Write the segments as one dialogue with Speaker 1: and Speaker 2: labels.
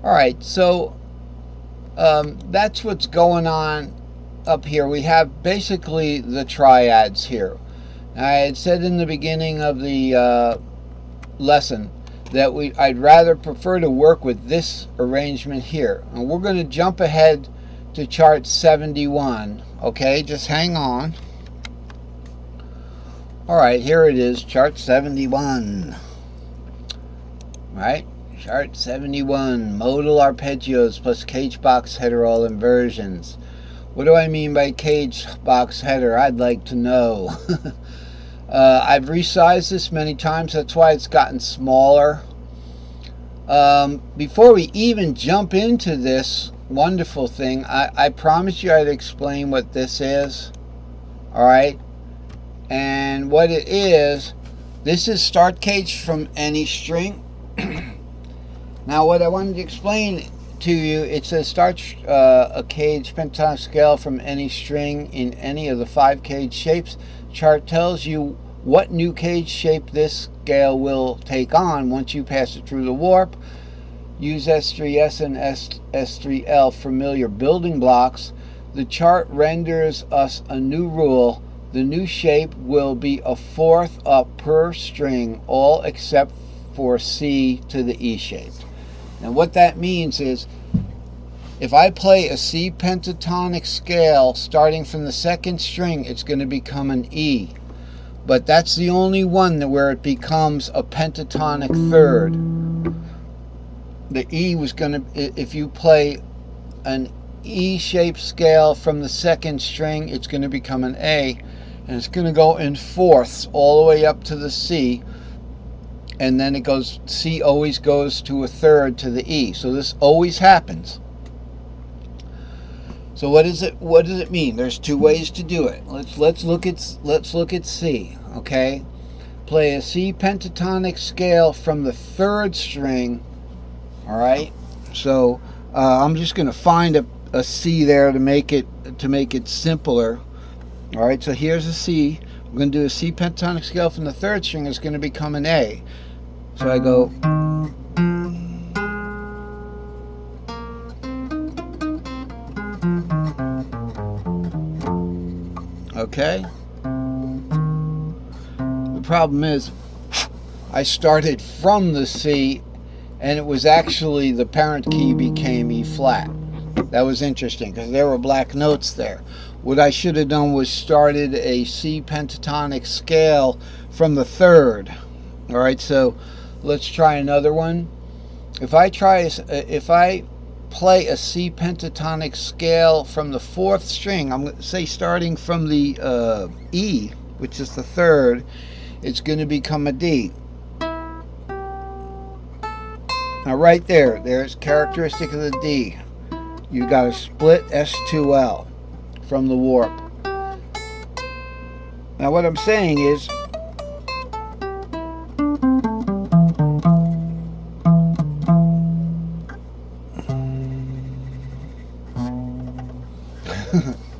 Speaker 1: Alright, so that's what's going on up here. We have basically the triads here. I had said in the beginning of the lesson that I'd rather prefer to work with this arrangement here. And we're going to jump ahead to chart 71. Okay, just hang on. Alright, here it is, chart 71. Right? Chart 71, modal arpeggios plus cage box header all inversions. What do I mean by cage box header? I'd like to know. I've resized this many times, that's why it's gotten smaller. Before we even jump into this wonderful thing, I promised you I'd explain what this is. Alright? And what it is, this is start cage from any string. Now what I wanted to explain to you, it says start a cage pentatonic scale from any string in any of the 5 cage shapes. Chart tells you what new cage shape this scale will take on once you pass it through the warp. Use S3S and S3L familiar building blocks. The chart renders us a new rule. The new shape will be a 4th up per string, all except for C to the E shape. And what that means is, if I play a C pentatonic scale starting from the 2nd string, it's going to become an E. But that's the only one where it becomes a pentatonic 3rd. The E was going to, if you play an E-shaped scale from the 2nd string, it's going to become an A. And it's going to go in 4ths all the way up to the C. And then it goes, C always goes to a 3rd to the E. So this always happens. So what does it mean? There's 2 ways to do it. Let's look at C, okay? Play a C pentatonic scale from the 3rd string. All right? So I'm just going to find a C there to make it simpler. All right? So here's a C. We're going to do a C pentatonic scale from the 3rd string. It's going to become an A. So I go. Okay? The problem is, I started from the C, and it was actually the parent key became E flat. That was interesting, because there were black notes there. What I should have done was started a C pentatonic scale from the 3rd. Alright, so let's try another one. If I play a C pentatonic scale from the 4th string, I'm going to say starting from the E, which is the 3rd, it's going to become a D. Now right there's characteristic of the D. You got a split S2L from the warp. Now what I'm saying is,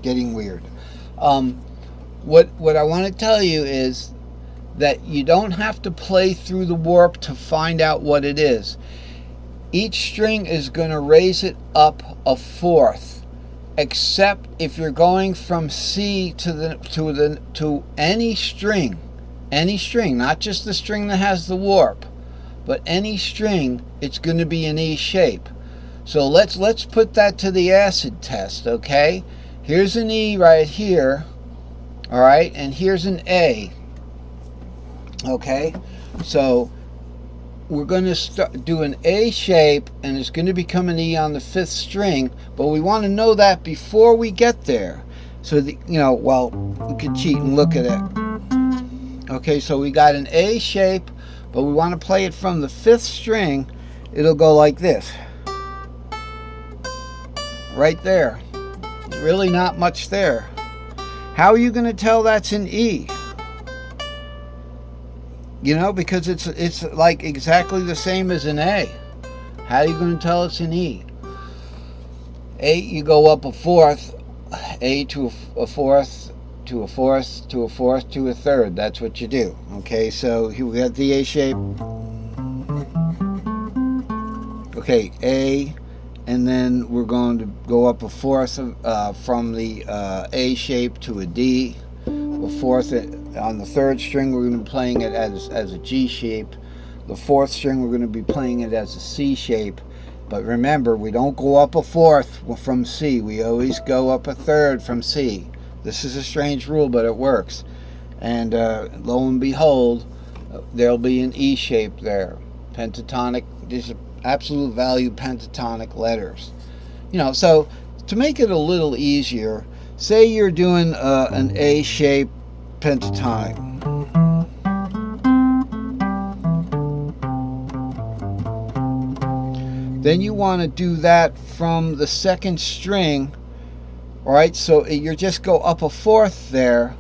Speaker 1: getting weird. What I want to tell you is that you don't have to play through the warp to find out what it is. Each string is going to raise it up a 4th, except if you're going from C to any string, not just the string that has the warp, but any string, it's going to be an E shape. So let's put that to the acid test, okay? Here's an E right here, all right, and here's an A, okay? So we're going to do an A shape, and it's going to become an E on the 5th string, but we want to know that before we get there. So, well, we could cheat and look at it. Okay, so we got an A shape, but we want to play it from the 5th string. It'll go like this. Right there. Really not much there. How are you going to tell that's an E? Because it's like exactly the same as an A. How are you going to tell it's an E? A, you go up a 4th, A to a 4th, to a 4th, to a 4th, to a 3rd. That's what you do. Okay, so here we got the A shape. Okay, A, and then we're going to go up a fourth from the A shape to a D. A fourth on the third string, we're going to be playing it as a G shape. The fourth string, we're going to be playing it as a C shape. But remember, we don't go up a fourth from C. We always go up a third from C. This is a strange rule, but it works. And lo and behold, there'll be an E shape there. Pentatonic, these are absolute value pentatonic letters. You know, so to make it a little easier, say you're doing an A shape pentatonic. Then you want to do that from the second string. Alright, so you just go up a fourth there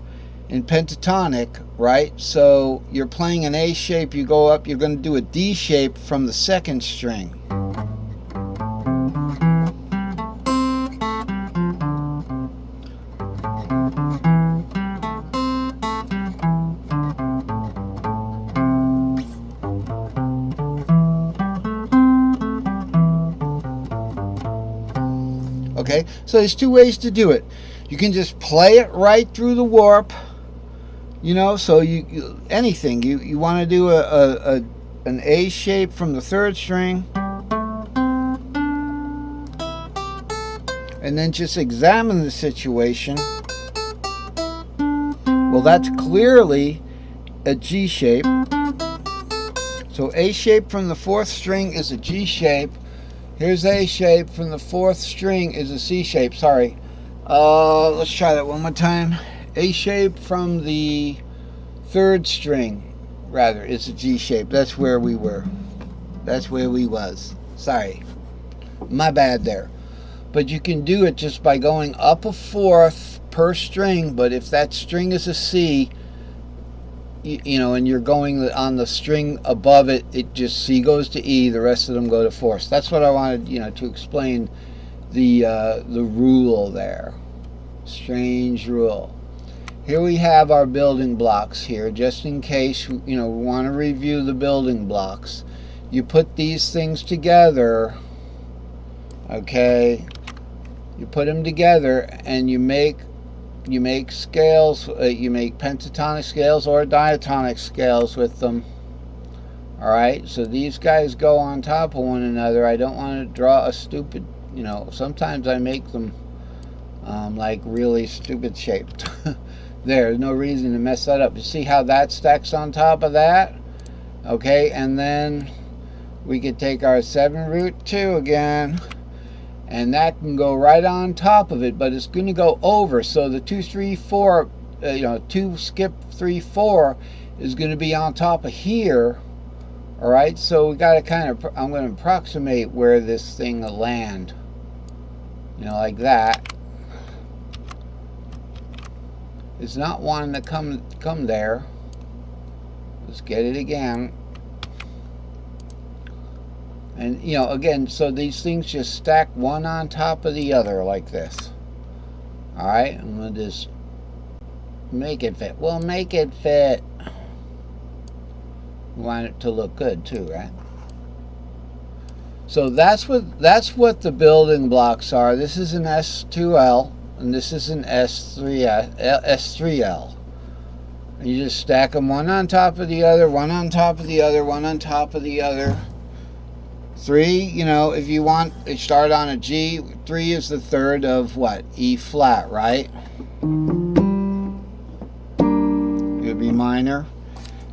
Speaker 1: in pentatonic, right? So you're playing an A shape, you go up, you're going to do a D shape from the second string. Okay, so there's two ways to do it. You can just play it right through the warp, you know, so you anything. You want to do an A shape from the third string, and then just examine the situation. Well, that's clearly a G shape. So A shape from the fourth string is a G shape. Here's A shape from the fourth string is a C shape. Sorry. Let's try that one more time. A shape from the third string, rather, is a G shape. That's where we were. That's where we was. Sorry. My bad there. But you can do it just by going up a fourth per string. But if that string is a C, you know, and you're going on the string above it, it just C goes to E, the rest of them go to fourths. That's what I wanted, you know, to explain the rule there. Strange rule. Here we have our building blocks here, just in case, you know, we want to review the building blocks. You put these things together, okay, you put them together and you make scales, you make pentatonic scales or diatonic scales with them. Alright, so these guys go on top of one another. I don't want to draw a stupid, you know, sometimes I make them like really stupid shaped. There's no reason to mess that up. You see how that stacks on top of that? Okay, and then we could take our 7 root 2 again, and that can go right on top of it, but it's going to go over. So the 2 3 4, you know, 2 skip 3 4 is going to be on top of here. All right, so we got to kind of, I'm going to approximate where this thing will land, you know, like that. It's not wanting to come there. Let's get it again. And, you know, again, so these things just stack one on top of the other like this. Alright, I'm going to just make it fit. Well, make it fit. We want it to look good too, right? So that's what the building blocks are. This is an S2L, and this is an S3L. And you just stack them one on top of the other, one on top of the other, one on top of the other. 3, you know, if you want, you start on a G. 3 is the third of what? E flat, right? It would be minor.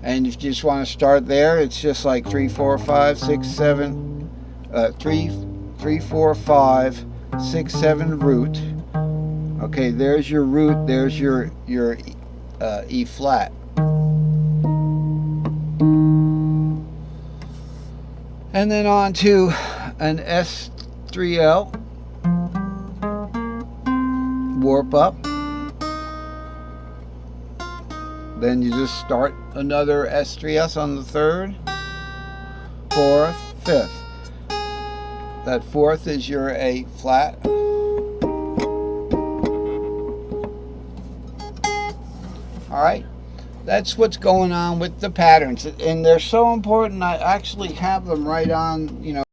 Speaker 1: And if you just want to start there, it's just like 3 4 5 6 7 3 4 5 6 7 root. Okay, there's your root, there's your E flat. And then on to an S3L, warp up. Then you just start another S3S on the third, fourth, fifth. That fourth is your A flat. Alright, that's what's going on with the patterns, and they're so important. I actually have them right on, you know,